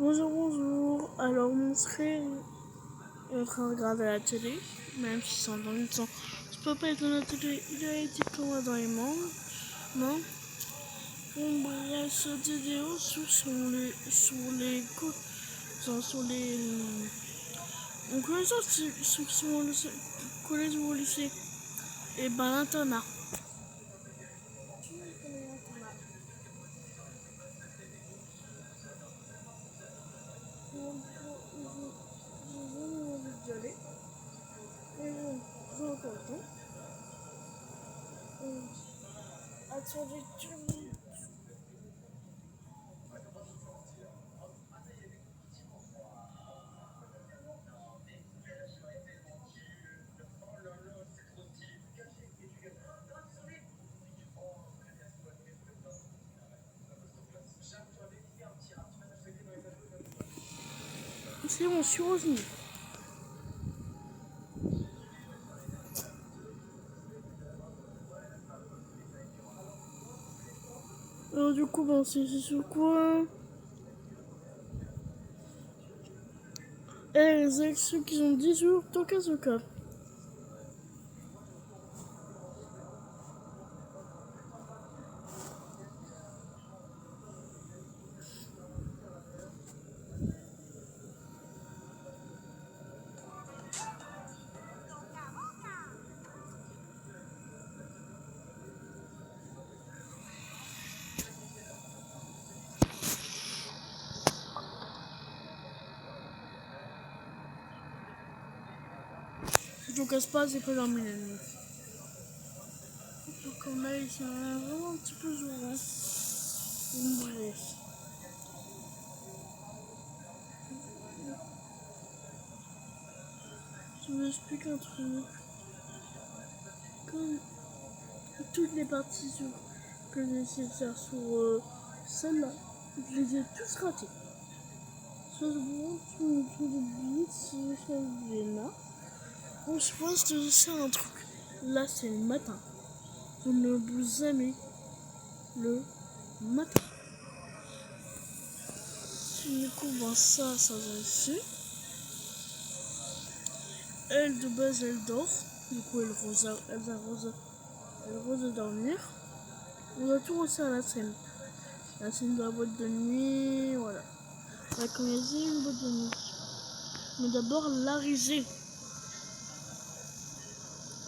Bonjour, bonjour. Alors, mon frère est en train de regarder la télé, même si c'est dans le temps. Je peux pas être dans la télé, il a été comme moi dans les membres. Non? Bon, bref, cette vidéo sur les. On connaît ça, ceux qui sont au lycée, collège ou au lycée. Et ben, l'internat. J'ai jamais envie d'y aller. Mais bon, j'ai encore le temps. Attendez, tout le monde. C'est bon, je suis revenu. Alors du coup, bon, c'est sur quoi? Et les élections qui ont 10 jours, tant qu'à ce cas. Je ne casse pas, c'est pas leur millénaire. Comme là, c'est vraiment un petit peu jour. Hein. Bref. Je vous explique un truc. Comme toutes les parties que j'ai essayé de faire sur celle-là, je les ai tous ratés. Soit je vous montre tout le but, si je fais là. Bon, je pense que c'est un truc. Là, c'est le matin. Je ne vous jamais le matin. Du coup, ben ça va ici. Elle, de base, elle dort. Du coup, elle va dormir. On va tout aussi à la scène. La scène de la boîte de nuit, voilà. On va commencer une boîte de nuit. Mais d'abord, la risée.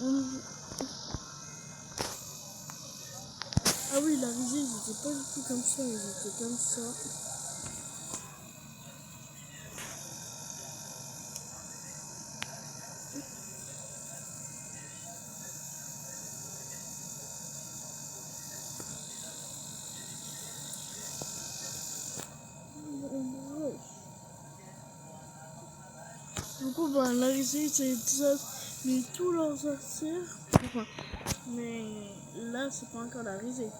Ah oui, la risée, ils étaient pas du tout comme ça, ils étaient comme ça. Du coup, ben, la risée, c'est déjà mis tous leurs affaires. Enfin, mais là, c'est pas encore la risée.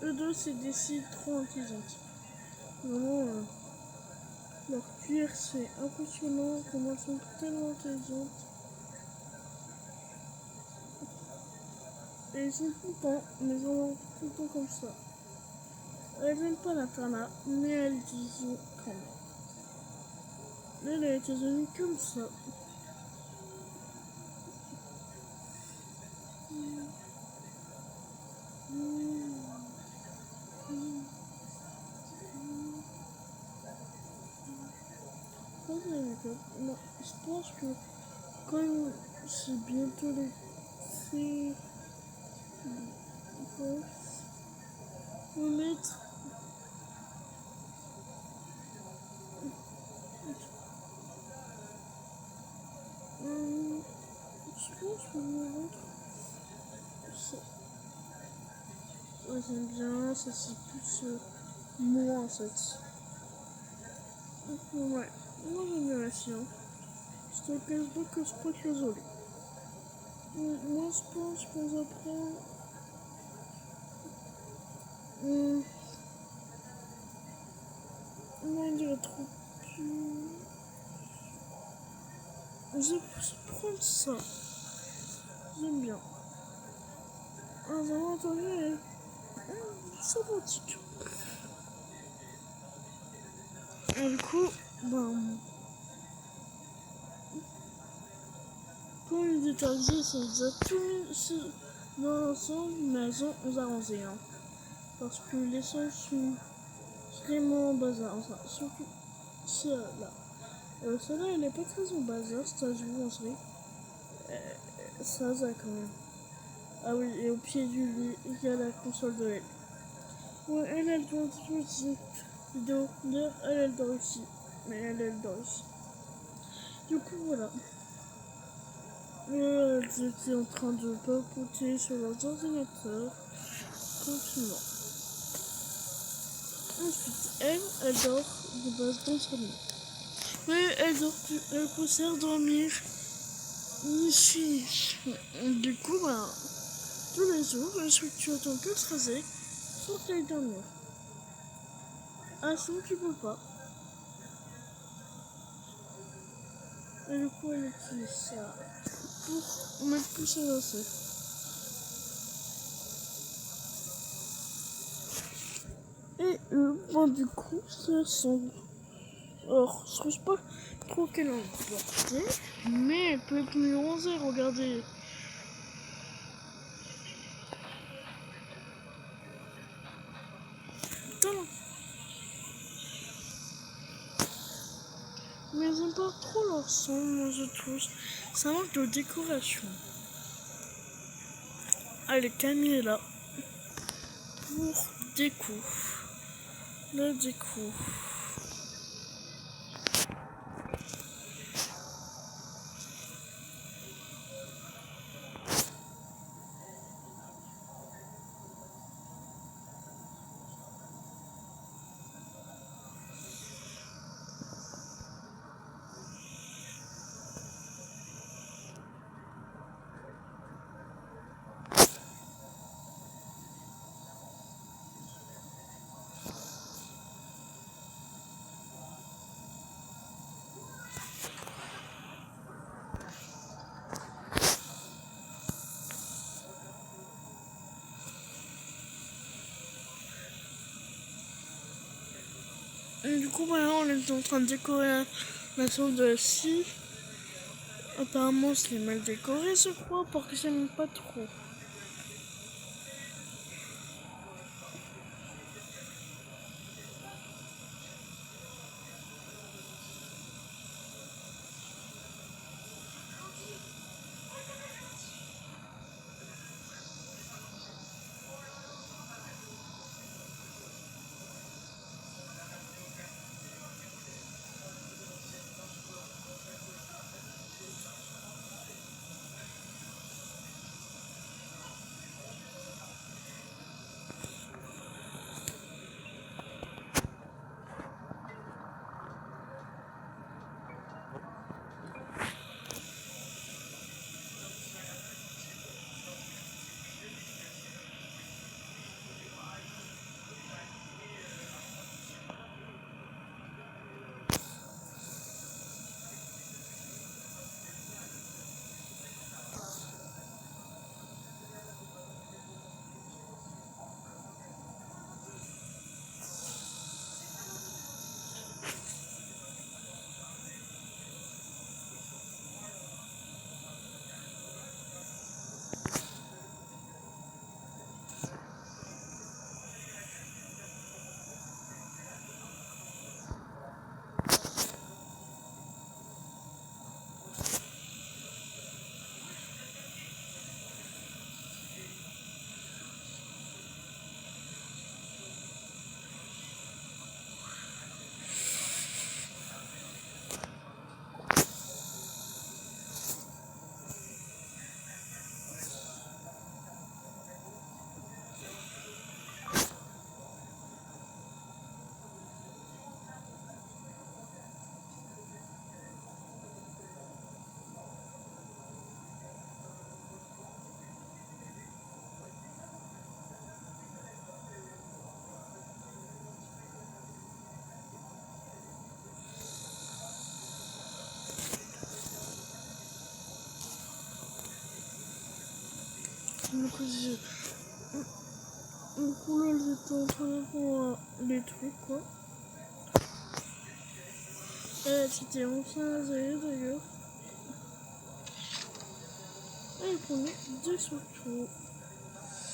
Eux deux, c'est des filles trop intelligentes. Vraiment, leur cuir, c'est impressionnant. Comment elles sont tellement intelligentes. Et ils sont tout le temps, mais vraiment tout le temps comme ça. Elles n'aiment pas l'internat, mais elles y sont quand même. Elle a été venue comme ça. Non, je pense que quand c'est bientôt l'été, on va mettre. Je pense qu'on va mettre ça. Ouais, j'aime bien, ça c'est plus moi en fait. Ouais, moi j'aime bien la science. Je te cache pas que je peux être désolée. Moi je pense qu'on va prendre. On dirait trop plus. Je vais prendre ça. J'aime bien. Un inventaire sympathique. Et du coup, pour les détailler, c'est déjà tout dans l'ensemble, mais elles ont arrangé. Hein. Parce que les sons sont vraiment bazar. Enfin, surtout celle-là. Celle-là, elle est pas très en bazar, c'est à jouer. Ça quand même. Ah oui, et au pied du lit, il y a la console de elle. Ouais, elle doit aussi vidéo. D'ailleurs, elle dort ici. Mais elle dort ici. Du coup, voilà. Elles étaient en train de papoter sur leurs ordinateurs. Tranquillement. Ensuite, elle dort de base dans sa lit. Mais elle préfère dormir ici. Du coup, tous les jours, tu attends que se raser pour qu'elle dormir. Ah, sinon tu peux pas. Et du coup, elle utilise ça pour mettre plus à lancer. Et du coup, ça ressemble. Alors, je trouve pas trop qu'elle en portée, mais elle peut être mieux rangée, regardez. Putain. Mais elles aiment pas trop leur son, moi je trouve. Ça manque de décoration. Allez, Camille est là. Pour déco. La déco. Et du coup, maintenant, on est en train de décorer la chambre de la scie. Apparemment, c'est mal décoré, je crois, parce que j'aime pas trop. Du coup, là, j'étais en train de voir les trucs, quoi. C'était enfin Azalea d'ailleurs. Et il prenait des photos.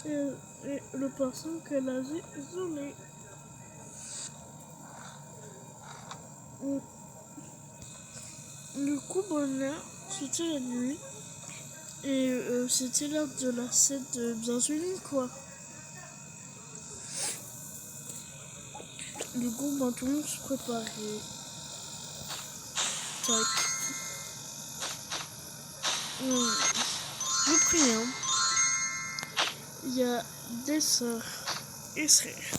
Et le personne qu'elle a isolé. Du coup, là, c'était la nuit. Et c'était l'heure de la scène de Bienvenue, quoi. Du coup, tout le monde se préparait. Tac. Je prie, hein. Il y a des sœurs et frères.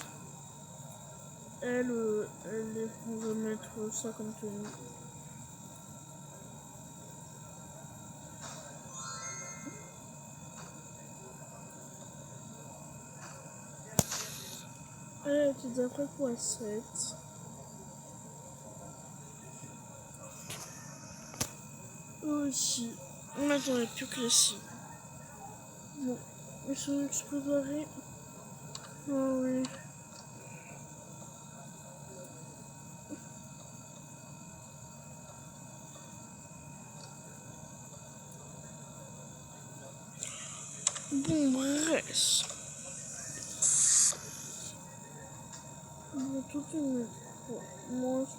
Elle va mettre ça comme tenue. Elle était d'après pour la 7. Aussi. On n'attendait plus que les 6. Bon, ils sont tous préparés. Ah oui. Bon, bref. Bon, tout est mis. Moi, je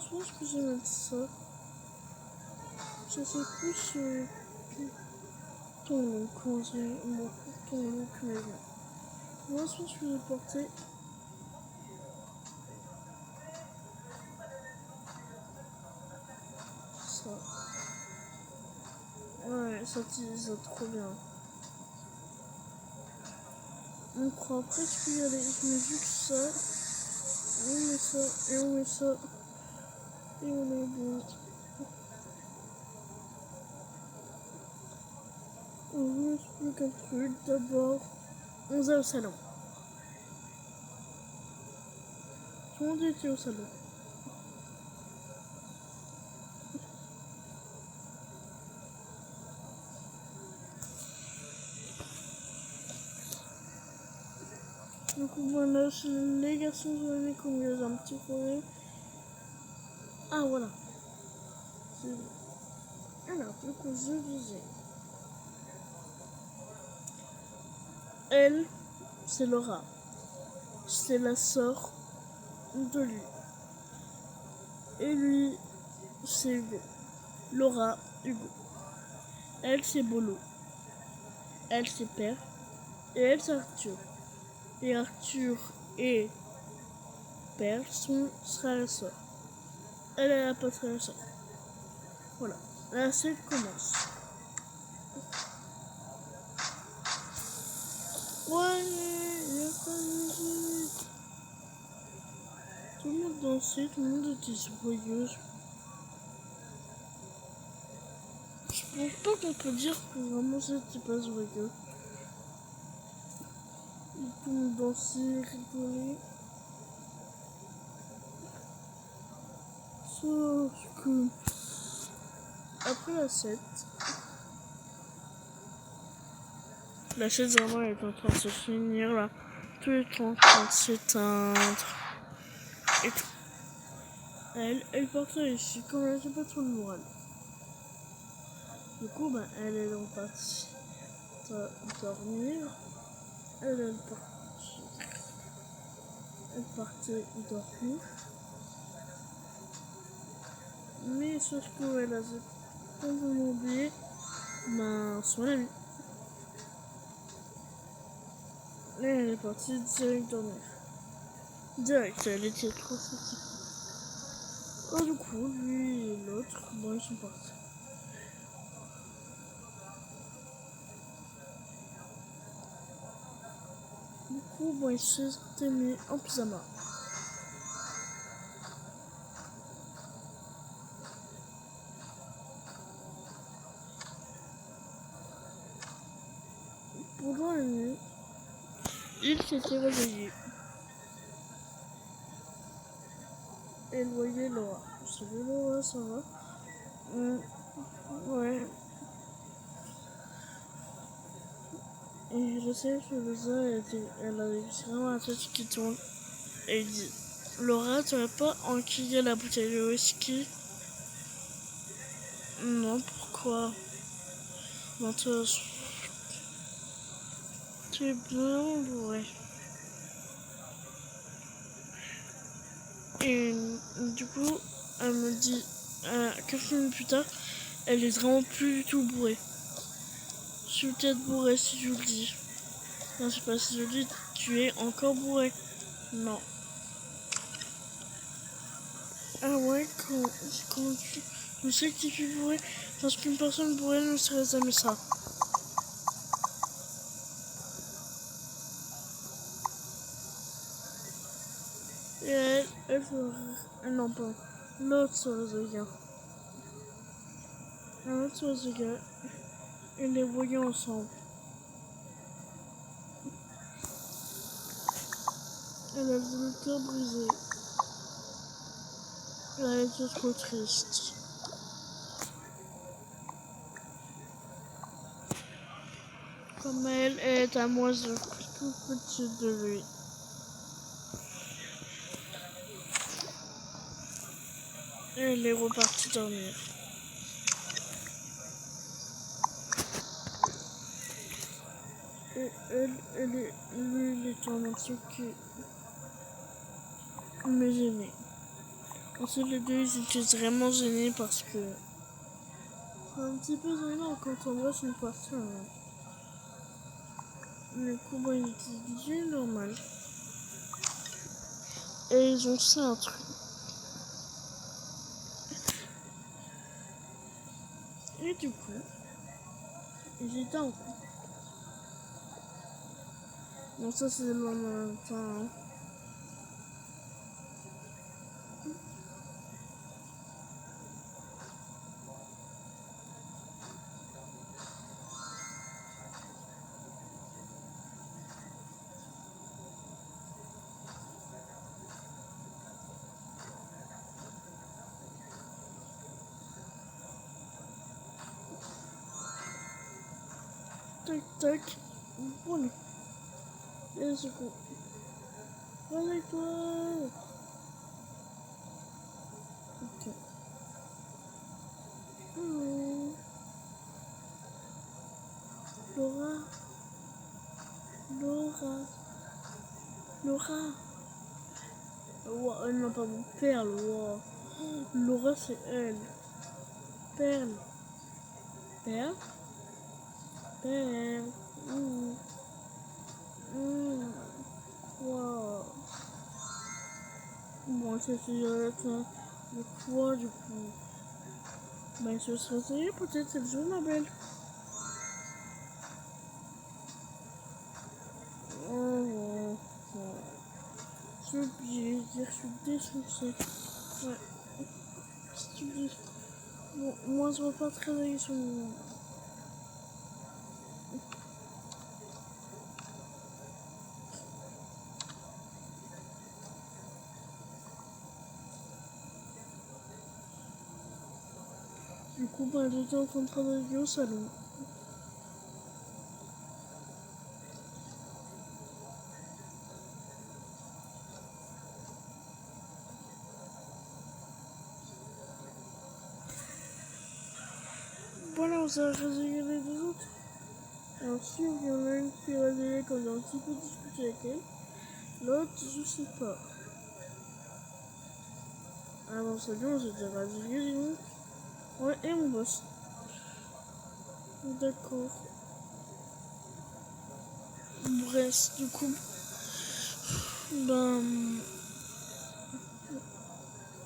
pense que je vais mettre ça. Ça, c'est plus ton look. Ton look, mais bon. Moi, je pense que je vais porter ça. Ouais, ça utilise trop bien. On croit presque y aller. Je mets juste ça. On met ça. Et on met ça. Et on est bon. On vous explique un truc. D'abord, on va au salon. Tout le monde était au salon. Du coup, voilà, les garçons de l'année qu'on les a un petit peu. Ah, voilà. Alors, du coup, je disais. Elle, c'est Laura. C'est la sœur de lui. Et lui, c'est Hugo. Laura, Hugo. Elle, c'est Bolo. Elle, c'est Père. Et elle, c'est Arthur. Et Arthur et Père sont frères et sœurs. Elle n'a pas de frère et sœur. Voilà. La scène commence. Ouais, il y a pas de musique. Tout le monde dansait, tout le monde était joyeux. Je pense pas qu'on peut dire que vraiment c'était pas joyeux. Tout le monde dansait, rigolait. Sauf que après la 7 vraiment est en train de se finir là. Tout est en train de s'éteindre. Et tout. Elle partait ici quand elle n'avait pas trop de morale. Du coup, elle est donc partie dormir. Elle partait dormir. Mais sauf qu'elle a complètement oublié son ami. Et elle est partie direct dormir. Direct, elle était trop fatiguée. Et du coup, lui et l'autre, ils sont partis. Du coup, ils se sont mis en pyjama. Pendant la nuit, il s'était réveillé. Elle voyait Laura. Salut Laura, ça va? Ouais. Et je sais que elle avait vraiment la tête qui tourne. Et il dit, Laura, tu n'aurais pas enquillé la bouteille de whisky? Non, pourquoi? Non, tu es bien bourré. Et du coup, elle me dit, quelques minutes plus tard, elle est vraiment plus du tout bourrée. Je suis peut-être bourrée si je le dis. Non, c'est pas si je le dis, tu es encore bourré. Non. Ah ouais, quand je sais que tu es bourré, parce qu'une personne bourrée ne serait jamais ça. Et non pas, l'autre soirée de gars. L'autre soirée de gars, ils les voyaient ensemble. Elle avait le cœur brisé. Elle était trop triste. Comme elle est à moitié toute petite de lui. Elle est repartie dormir. Et lui, il était en entier qui me gênait. Ensuite, les deux, ils étaient vraiment gênés parce que c'est un petit peu gênant quand on embrasse une personne. Le combat, il était bien normal. Et ils ont fait un truc. Et du coup, ils étaient en couple. Bon, ça, c'est le lendemain matin. Hein. Tac, tac. Bon, et du coup, avec toi. Ok. Laura. Laura. Laura. Wow, non, pardon, Perle. Wow. Laura, c'est elle. Perle. Perle. Perle. Wow. Bon, ça c'est de quoi du coup? Ben, je se réveiller peut-être cette journée, ma belle. Oh, oh. J'ai oublié de dire, je suis défoncée. Ouais, si tu dis. Bon, moi je repars travailler sur mon. Du coup, ben, j'étais en train de travailler au salon. Voilà, on s'est résilié les deux autres. Ensuite, il y en a une qui est résiliée quand j'ai un petit peu discuté avec elle. L'autre, je sais pas. Ah bon, c'est bien, j'étais résilié, dis donc. Ouais, et mon boss. D'accord. Bref, du coup, ben,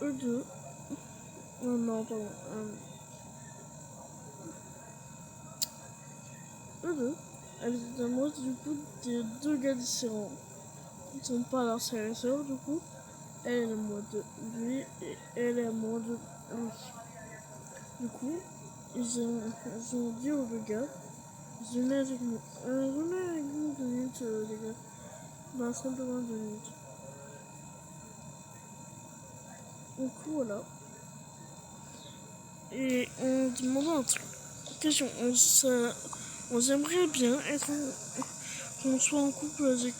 eux deux. Oh non, pardon. Eux deux, elles étaient amoureuses du coup des deux gars différents. Ils ne sont pas leurs frères et sœurs, du coup. Elle est amoureuse de lui et elle est amoureuse de lui. Du coup, ils ont dit aux deux gars, venez avec nous. Venez avec nous 2 minutes, les gars. Ben, simplement 2 minutes. Du coup, voilà. Et on demandait un truc. Question, on aimerait bien être qu'on soit en couple avec,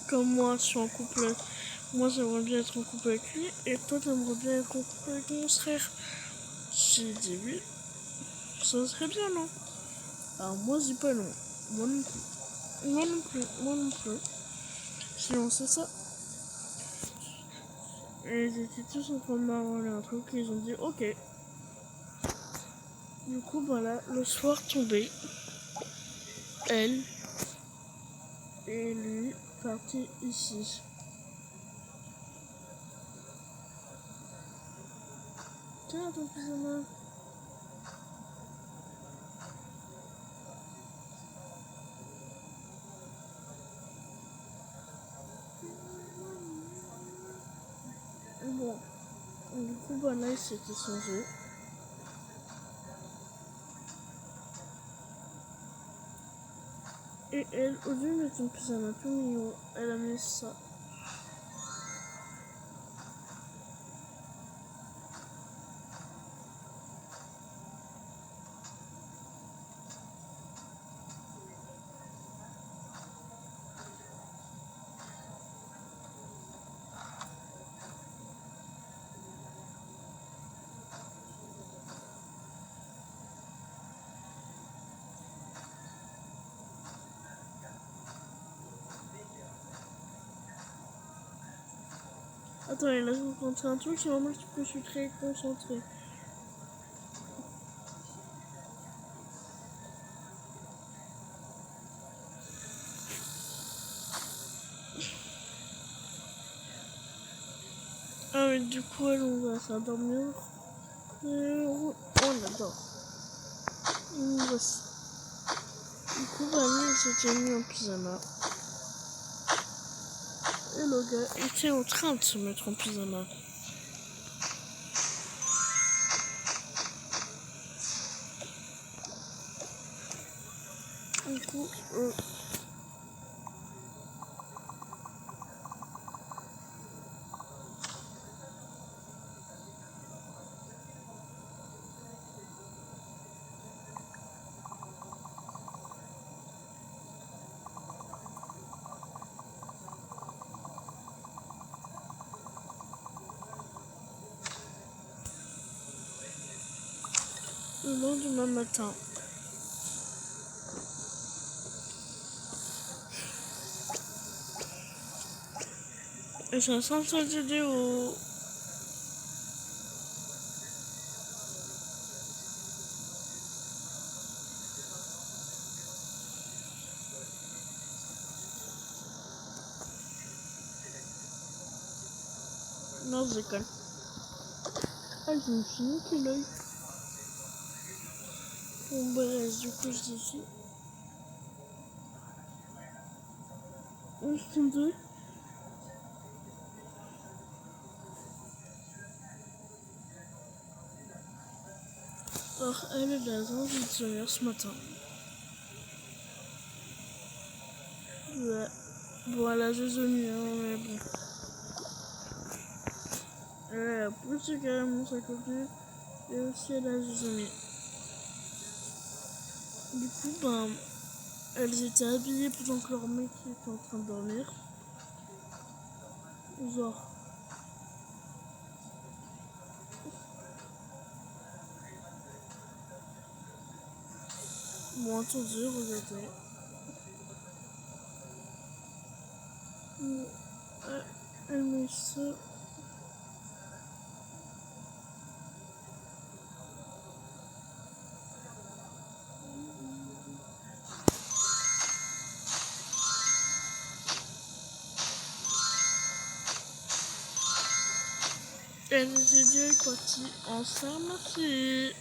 comme moi, je suis en couple. Moi, j'aimerais bien être en couple avec lui, et toi, t'aimerais bien être en couple avec mon frère. J'ai dit oui, ça serait bien, non? Alors moi, je dis pas non. Moi non plus. Moi non plus. Moi non plus. Si on sait ça. Et ils étaient tous en train de m'arranger un truc, et ils ont dit ok. Du coup, voilà, le soir tombé, elle et lui partaient ici. Tiens, ton pyjama. Bon, du coup, voilà, il s'était changé. Et elle, au lieu de mettre son pyjama tout mignon, elle a mis ça. Attends, et là, je vous montrer un truc, c'est vraiment que je suis très concentrée. Ah oui, du coup, elle, on va s'endormir. On adore. Voici. Du coup, bah, lui, il s'était mis en pyjama. Et le gars était en train de se mettre en pyjama. Du coup, le lendemain matin, et ça sent aider au... Non, je déconne. Ah, je me suis niqué l'œil. Bon, bref, du coup, je dis ici. On se deux. Alors, elle a envie de dormir ce matin. Ouais. Bon, elle a juste dormi, hein, mais bon. Elle a poussé carrément sa copine. Et aussi, elle a juste dormi. Du coup, ben, elles étaient habillées pendant que leur mec était en train de dormir. Genre. Bon, attendez, regardez. Elle met ça. Elle était direct partie en pharmacie.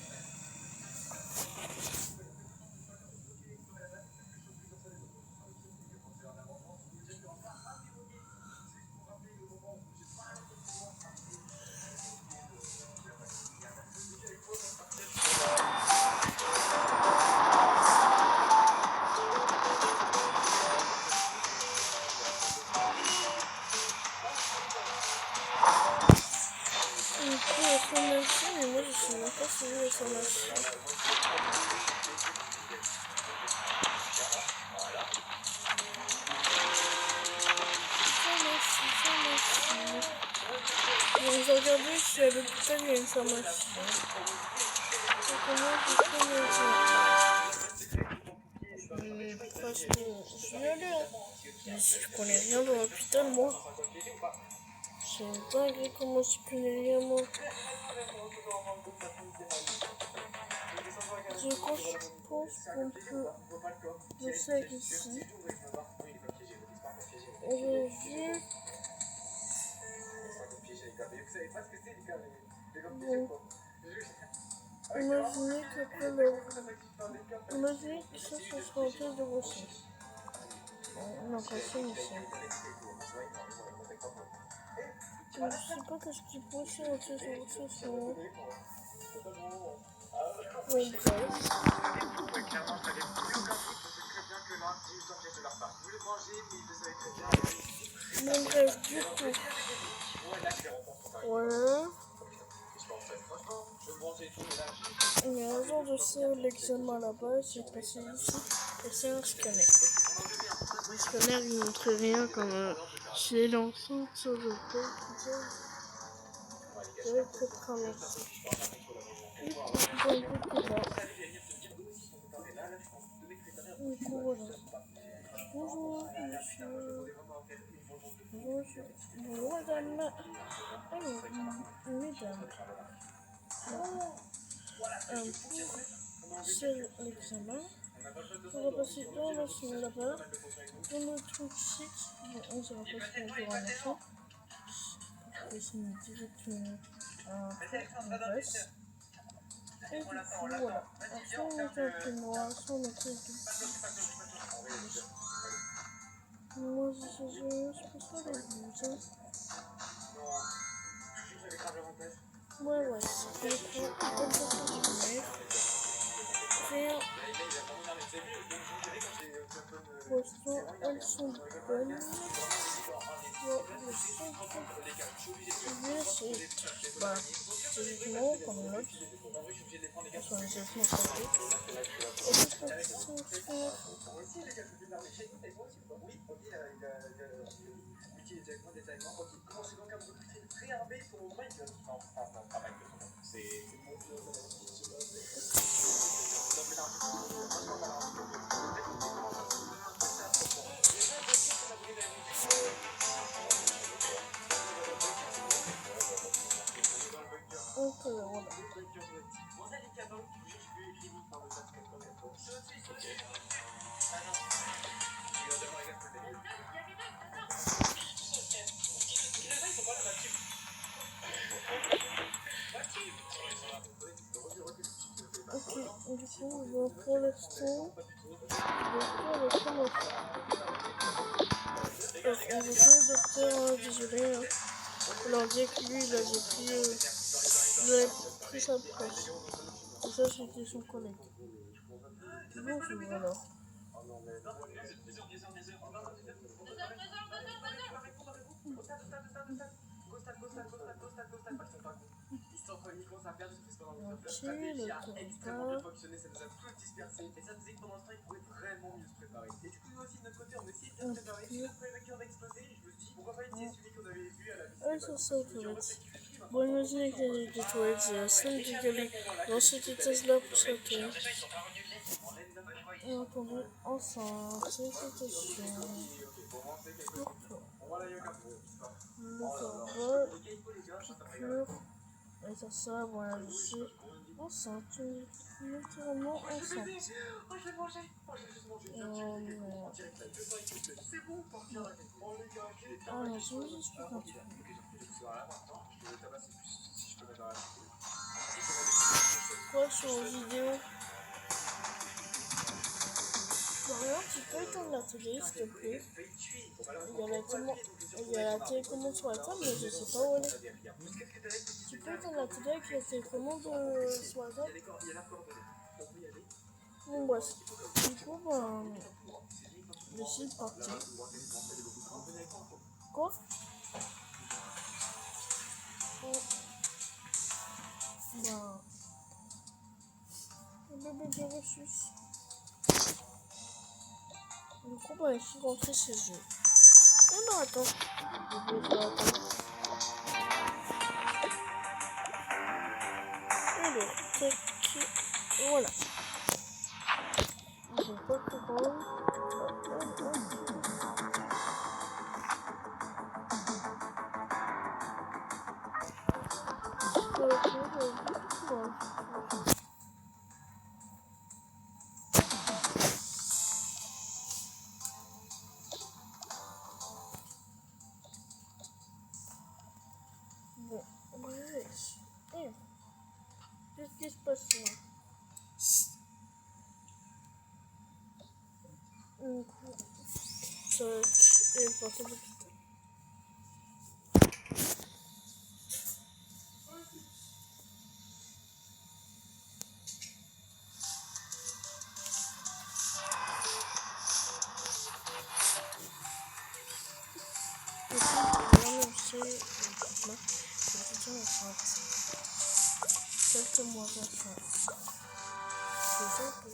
Et puis, elle fait le film, et moi, je suis même pas suivie à ça. suis à l'hôpital, il y a une pharmacie. Je vais y aller. Hein. Mais je connais rien dans l'hôpital, moi. C'est dingue comment je connais rien, moi. Je pense qu'on peut le faire ici. On va juste... Bon. Imaginez qu'après le... Imaginez que ça sera un test de grossesse. On a passé ici. Je sais pas qu'est-ce qu'il faut sur un test de grossesse. Bon, bref. Bon, bref, du coup. Voilà. Mais un jour de l'examen là-bas, j'ai passé ici et c'est un scanner. Le scanner il montrait rien comme chez l'enfant sur le corps. J'avais peut-être un enfant. Du coup, voilà. Bonjour, monsieur. Bonjour, madame. Alors, mesdames. C'est l'examen. On va passer dans la salle là-bas. Dans le truc chic. On va passer bonjour à l'enfant. Et c'est directement un reste. Et du coup, voilà. Alors, soit on met un peu noir, soit on met un peu de... Moi, je pense pas les blouses. Ouais, c'est rien. Pour l'instant, elles sont bonnes. C'est typiquement comme l'autre. Sur les écrans côté. Et puis, voilà. Ok, du coup, pour l'instant, le docteur va commencer. On va faire le docteur, désolé. Hein. On leur dit que lui, il avait pris sa place. Et ça, c'était son collègue. Bonjour alors. Ok, le combat. Ah, ça, c'est aux toilettes. Bon, imaginez qu'il y a des toilettes, il y a 5 gigalites dans cette étage-là pour sa toilette. Et entendu, enceinte, félicitations. Pour toi. Le corbeau, piqûre. Et ça, voilà, je suis enceinte, naturellement enceinte. Alors, je vous explique un truc. Quoi sur la vidéo? Marion, tu peux éteindre la télé, s'il te plaît? Il y a la télécommande sur la table, mais je sais pas où elle est. Tu peux éteindre la télé avec la télécommande sur la table? Bon, bref. Du coup, je suis partie. Quoi? Le bébé de reçu. Du coup, il faut rentrer chez eux. Ah non, attends. Voilà. Ils sont pas plus grands. Bon, bref. Qu'est-ce qui se passe là? Du coup, tac, et partir de l'hôpital. Et puis, je vais annoncer maintenant que je suis enceinte. Quelques mois d'enceinte. Déjà que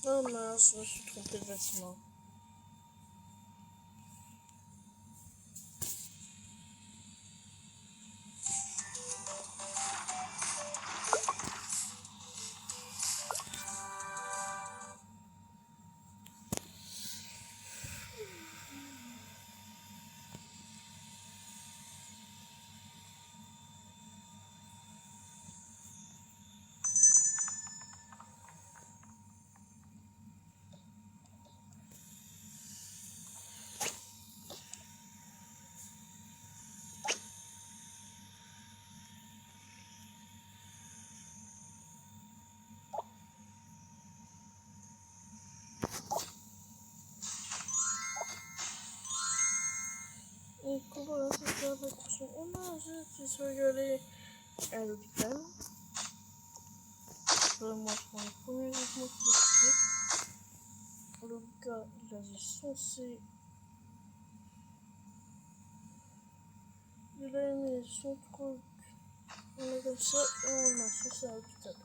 oh mince, je me suis trompée de vêtements. Et comment ça se passe la question? Oh non, je suis allée à l'hôpital. Moi, je prends le premier mouvement que j'ai fait. Le gars, il a dit censé. Il a mis son truc. On a comme ça et on a censé à l'hôpital.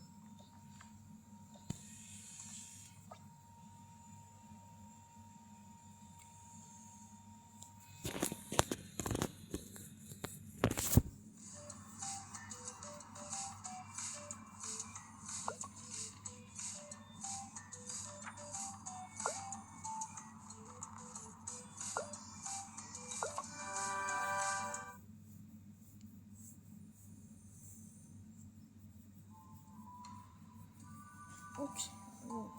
Ok. Bon.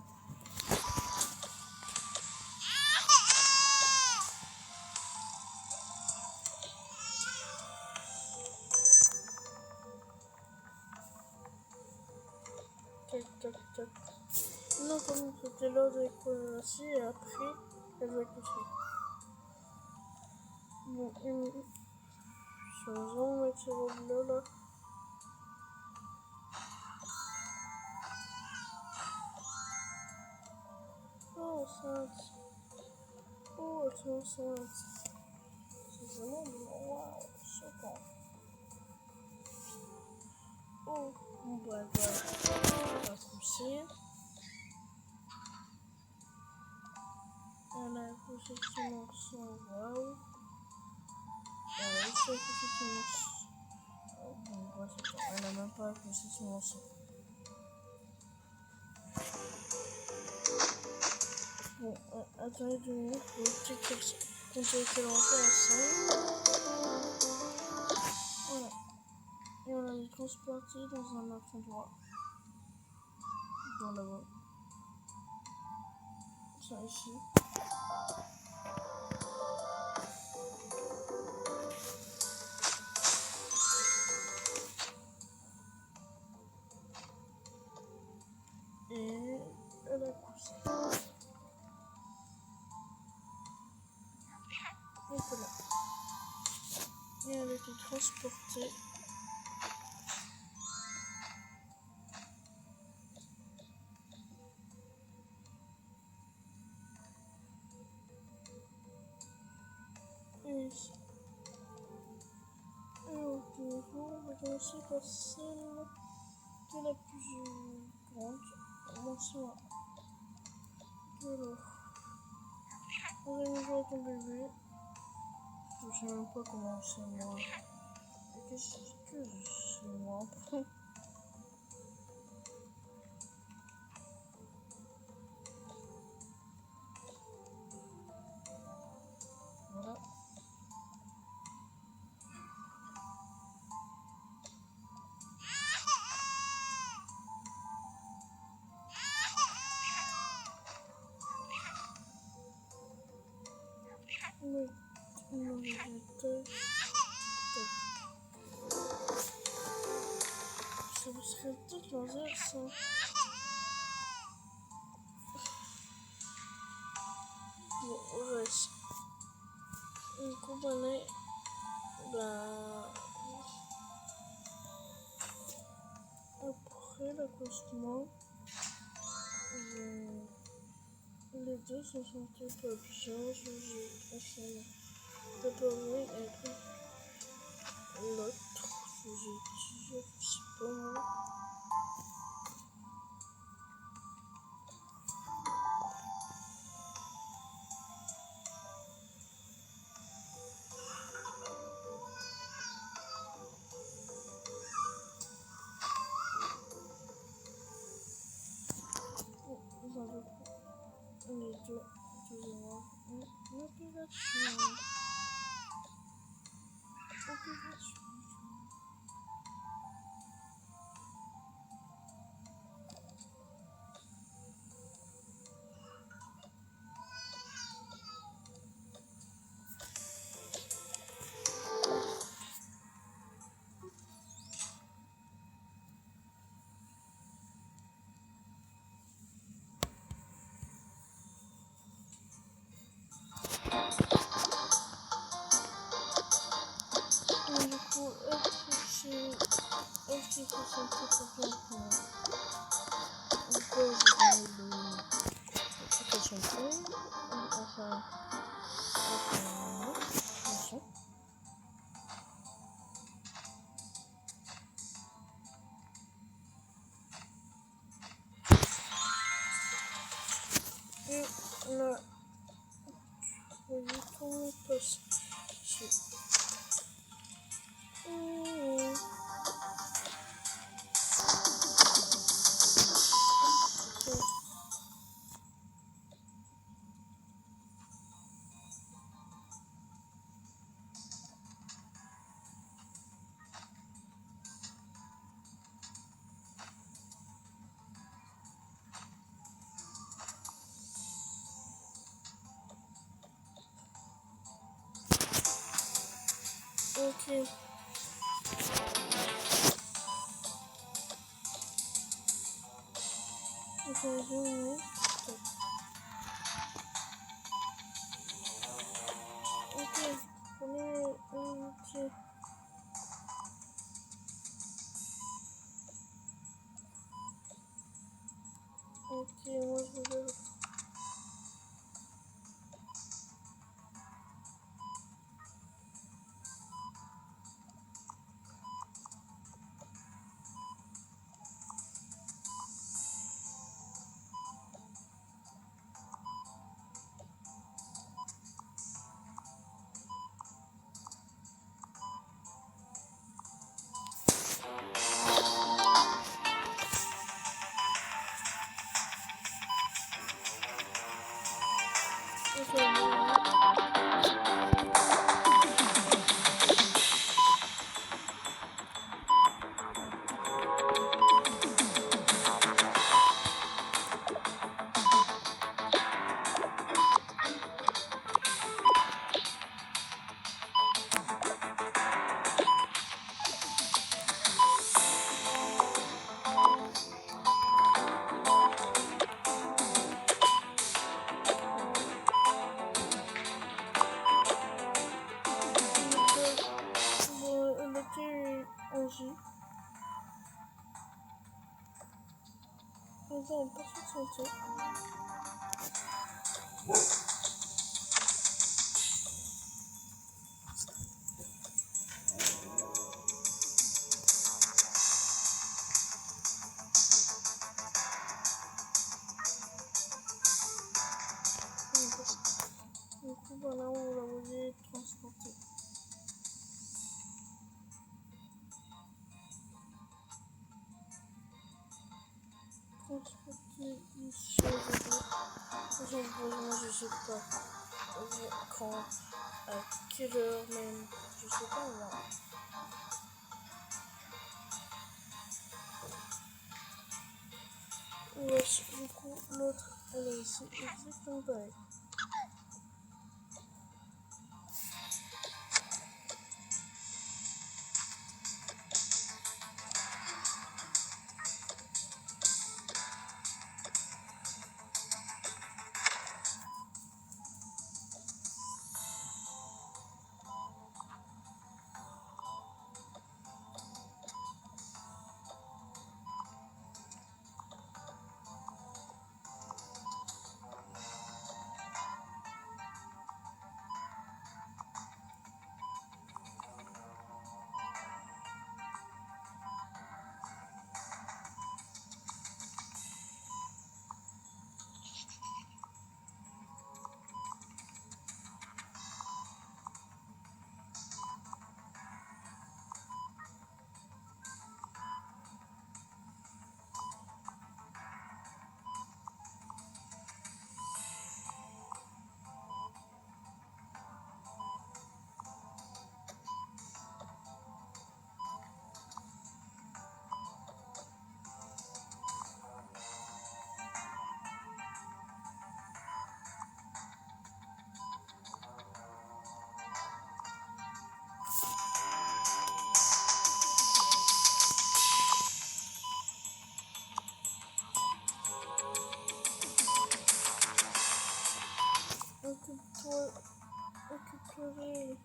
Tac, tac, tac. Non, comme c'était l'heure de l'écologie et après, elle va coucher. Bon, je vais vraiment mettre ces robes là. Oh, enceinte. Oh, tu es enceinte. C'est vraiment waouh, choquant. Oh, bon, bah, elle va coucher. Elle a accouché de son morceau, waouh. Elle a aussi accouché de son morceau. Oh, bon, bah, c'est bon. Elle a même pas accouché de son morceau. Bon, attendez 2 minutes pour checker ça. Quand j'ai été rentrée ensemble. Voilà. Et on l'a transporté dans un autre endroit. Dans là-bas. Ça ici. Et elle a couché. Et voilà. Et elle a été transportée. Et ici. Et au bureau, on va commencer par celle qui est la plus grande. Moi, c'est moi. Alors, organisez à ton bébé. Je sais même pas comment c'est moi. Qu'est-ce que c'est moi? Voilà. Ça serait peut-être l'inverse. Bon, on reste. Une compagnie, après l'accouchement, les deux se sentaient pas bien. J'ai préparé avec l'autre. J'ai dit, je sais pas moi. Les deux, excusez-moi. Motivation. Et du coup, est-ce qu'il faut sentir pour bien pour du coup, je vais le chanter. Enfin, attention. Et là, vous voyez comment il passe. Ok. Ok, prenez un pied. Ok, moi je vais. On peut se sentir. si aujourd'hui, moi je sais pas quand, à quelle heure même, je sais pas moi. Ouais, du coup, l'autre, elle est ici, exactement pareil. Occupe-toi d'elle.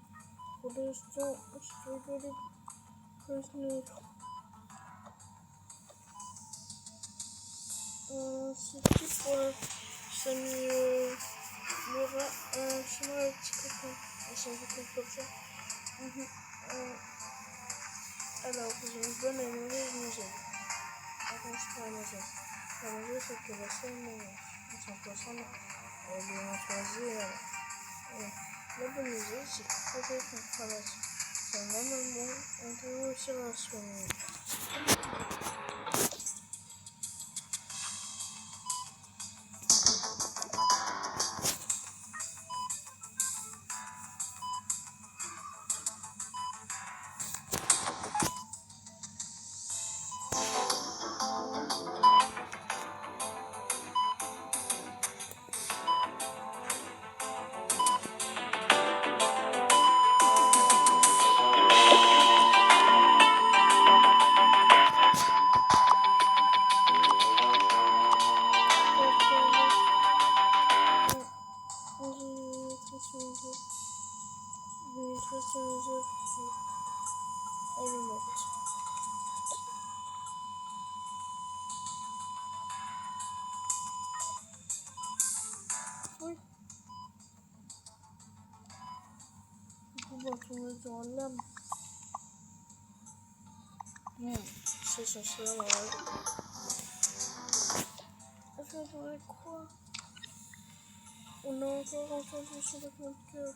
Pour l'instant, je vais aller prévenir. Si tu pourrais, Samuel Laura, chez moi, le petit copain. C'est un peu comme ça. Alors, j'ai une bonne et une mauvaise nouvelle. Attends, c'est pas la nouvelle. La nouvelle, c'est que la seule, on s'en elle est choisie. La bonne nouvelle, c'est que peut-être qu'on fera la suite. C'est un amendement, on peut réussir à se soigner. Elle est morte. Oui. On va tourner dans l'âme. C'est censé avoir. Ça ferait quoi? On a encore entendu son battement de cœur.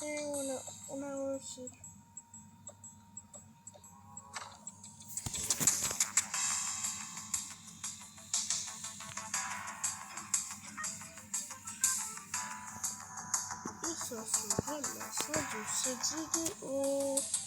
Et on a réussi. Et ça, c'est vraiment ça de cette vidéo.